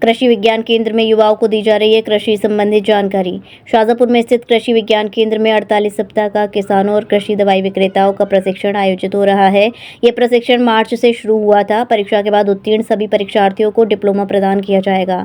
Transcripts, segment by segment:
कृषि विज्ञान केंद्र में युवाओं को दी जा रही है कृषि संबंधित जानकारी। शाजापुर में स्थित कृषि विज्ञान केंद्र में 48 सप्ताह का किसानों और कृषि दवाई विक्रेताओं का प्रशिक्षण आयोजित हो रहा है। यह प्रशिक्षण मार्च से शुरू हुआ था। परीक्षा के बाद उत्तीर्ण सभी परीक्षार्थियों को डिप्लोमा प्रदान किया जाएगा।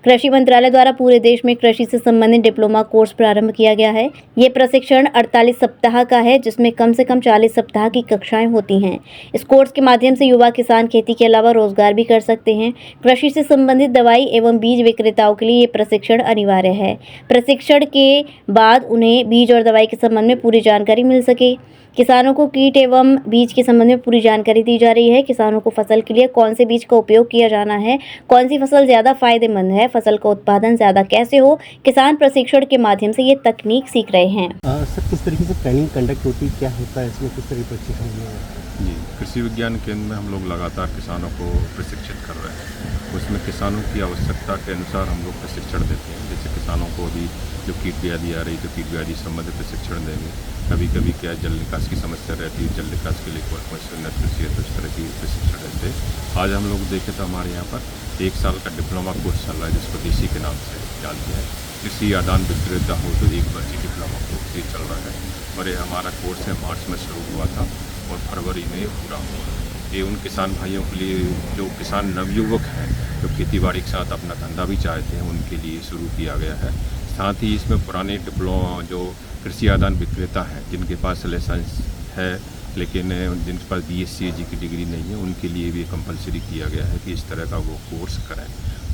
कृषि मंत्रालय द्वारा पूरे देश में कृषि से संबंधित डिप्लोमा कोर्स प्रारंभ किया गया है। ये प्रशिक्षण 48 सप्ताह का है, जिसमें कम से कम 40 सप्ताह की कक्षाएं होती हैं। इस कोर्स के माध्यम से युवा किसान खेती के अलावा रोजगार भी कर सकते हैं। कृषि से संबंधित दवाई एवं बीज विक्रेताओं के लिए ये प्रशिक्षण अनिवार्य है। प्रशिक्षण के बाद उन्हें बीज और दवाई के संबंध में पूरी जानकारी मिल सके। किसानों को कीट एवं बीज के संबंध में पूरी जानकारी दी जा रही है। किसानों को फसल के लिए कौन से बीज का उपयोग किया जाना है, कौन सी फसल ज़्यादा फायदेमंद है, फसल का उत्पादन ज़्यादा कैसे हो, किसान प्रशिक्षण के माध्यम से ये तकनीक सीख रहे हैं। सर, किस तरीके से ट्रेनिंग कंडक्ट होती है, क्या होता है इसमें, किस तरह की प्रशिक्षण है? जी, कृषि विज्ञान केंद्र में हम लोग लगातार किसानों को प्रशिक्षित कर रहे हैं। उसमें किसानों की आवश्यकता के अनुसार हम लोग प्रशिक्षण देते हैं। जैसे किसानों को अभी जो कीट व्याधि आ रही तो कीट व्याधि संबंधित प्रशिक्षण देंगे। कभी कभी क्या जल निकास की समस्या रहती है, जल निकास के लिए कौन से उन्नत कृषि है तो इस तरह की प्रशिक्षण देते हैं। आज हम लोग देखें तो हमारे यहाँ पर 1 साल का डिप्लोमा कोर्स चल रहा है, जिसको DC के नाम से जानते हैं। कृषि आदान विक्रेता हो तो 1 वर्षीय डिप्लोमा कोर्स ये चल रहा है और ये हमारा कोर्स है मार्च में शुरू हुआ था और फरवरी में पूरा हुआ। ये उन किसान भाइयों के लिए जो किसान नवयुवक हैं, जो खेतीबाड़ी के साथ अपना धंधा भी चाहते हैं, उनके लिए शुरू किया गया है। साथ ही इसमें पुराने डिप्लोमा जो कृषि आदान विक्रेता हैं, जिनके पास लाइसेंस है लेकिन जिनके पास BSc की डिग्री नहीं है, उनके लिए भी कंपलसरी किया गया है कि इस तरह का वो कोर्स करें।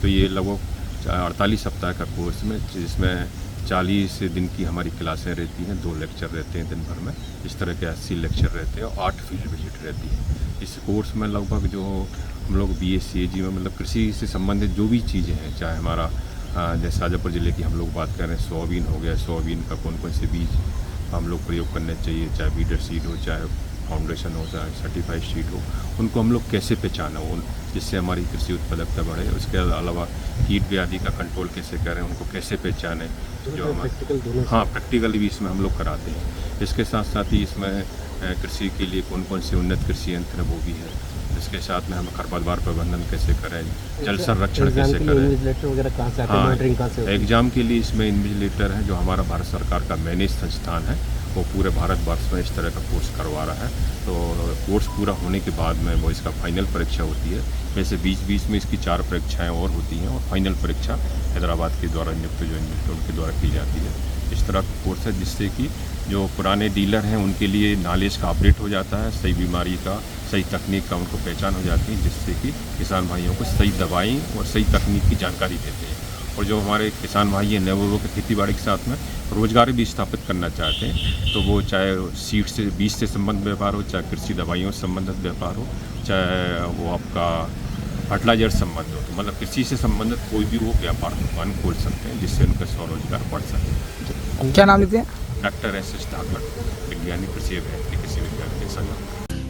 तो ये लगभग 48 सप्ताह का कोर्स में, जिसमें 40 दिन की हमारी क्लासें रहती हैं, 2 लेक्चर रहते हैं दिन भर में, इस तरह के 80 लेक्चर रहते हैं और 8 फील्ड विजिट रहती है। इस कोर्स में लगभग जो हम लोग BSc में मतलब कृषि से संबंधित जो भी चीज़ें हैं, चाहे हमारा जैसे शाजापुर ज़िले की हम लोग बात कर रहे हैं, सोयाबीन हो गया, सोयाबीन का कौन कौन से बीज हम लोग प्रयोग करने चाहिए, चाहे बीडर सीड हो, चाहे फाउंडेशन हो, चाहे सर्टिफाइड सीड हो, उनको हम लोग कैसे पहचाना हो जिससे हमारी कृषि उत्पादकता बढ़े। उसके अलावा कीट व्याधि का कंट्रोल कैसे करें, उनको कैसे पहचानें, जो हमारे प्रैक्टिकल भी इसमें हम लोग कराते हैं। इसके साथ साथ ही इसमें कृषि के लिए कौन कौन से उन्नत कृषि यंत्र वो भी है। इसके साथ में हम खरपतवार प्रबंधन कैसे करें, जल संरक्षण कैसे करें। हाँ, एग्जाम के लिए इसमें इन्विजिलेटर है जो हमारा भारत सरकार का मैनेज संस्थान है, वो पूरे भारतवर्ष में इस तरह का कोर्स करवा रहा है। तो कोर्स पूरा होने के बाद में वो इसका फाइनल परीक्षा होती है। वैसे बीच में इसकी 4 परीक्षाएं और होती हैं और फाइनल परीक्षा हैदराबाद के द्वारा नियुक्त उनके द्वारा की जाती है। इस तरह का कोर्स है जिससे कि जो पुराने डीलर हैं उनके लिए नॉलेज का अपडेट हो जाता है, सही बीमारी का, सही तकनीक का उनको पहचान हो जाती है, जिससे कि किसान भाइयों को सही दवाई और सही तकनीक की जानकारी देते हैं। और जो हमारे किसान भाई हैं नवयुवक खेती बाड़ी के साथ में रोजगार भी स्थापित करना चाहते हैं, तो वो चाहे सीड से बीज से संबंधित व्यापार हो, चाहे कृषि दवाइयों से संबंधित व्यापार हो, चाहे वो आपका फर्टिलाइजर संबंध हो, तो मतलब कृषि से संबंधित कोई भी वो व्यापार दुकान खोल सकते हैं, जिससे उनका स्वरोजगार बढ़ सके। क्या नाम लेते हैं? डॉक्टर SS धाकड़, वैज्ञानिक कृषि अभियंत्री कृषि विज्ञान के संघ।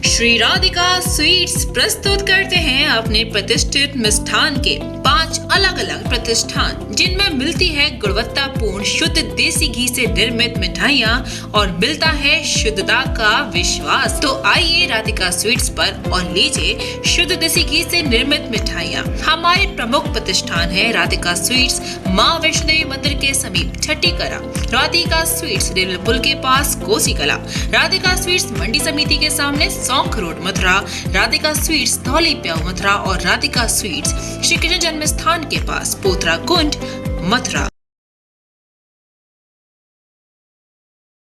श्री राधिका स्वीट्स प्रस्तुत करते हैं अपने प्रतिष्ठित मिष्ठान के 5 अलग अलग प्रतिष्ठान, जिनमें मिलती है गुणवत्तापूर्ण शुद्ध देसी घी से निर्मित मिठाइयाँ और मिलता है शुद्धता का विश्वास। तो आइए राधिका स्वीट्स पर और लीजिए शुद्ध देसी घी से निर्मित मिठाइयाँ। हमारे प्रमुख प्रतिष्ठान है राधिका स्वीट्स, माँ वैष्णो देवी मंदिर के समीप छठी कला, राधिका स्वीट्स रेलवे पुल के पास कोसी कला, राधिका स्वीट्स मंडी समिति के सामने सौंख रोड मथुरा, राधिका स्वीट्स धौली प्याऊ मथुरा और राधिका स्वीट्स श्री कृष्ण जन्म स्थान के पास पोथरा कुंड मथुरा।